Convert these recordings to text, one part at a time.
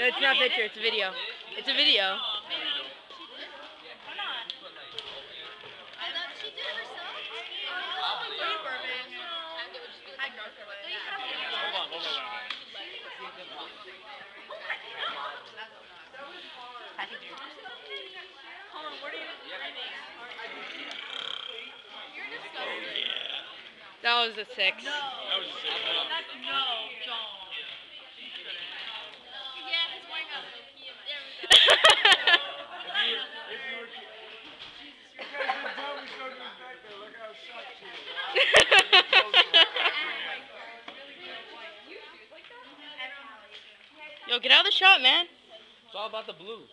it's not a picture, it's a video. It's a video. That was a 6. That was a 6. No, John. Yeah, he's wearing a Nokia. There we go. Look how shocked she is. Yo, get out of the shot, man. It's all about the blue.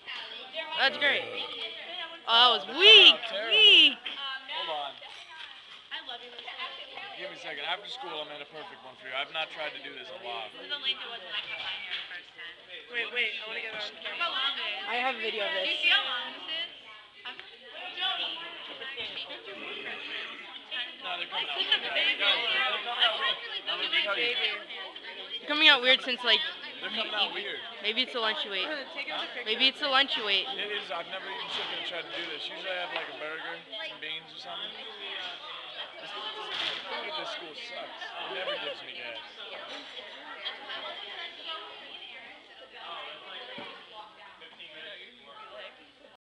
That's great. Oh, that was weak. Weak. Hold on. Give me a second. After school, I made a perfect one for you. I've not tried to do this a lot. This is the length it was when I kept mine here the first time. Wait, I want to get on camera. How long it is? I have a video of Do you this. see how long this is? Jody. No, they're coming out. Coming out weird since like They're coming out weird. maybe it's the lunch you ate. Take out the picture. Maybe it's the lunch you ate. It is. I've never eaten chicken and tried to do this. Usually I have like a burger, some beans or something. This school sucks. It never gives me gas.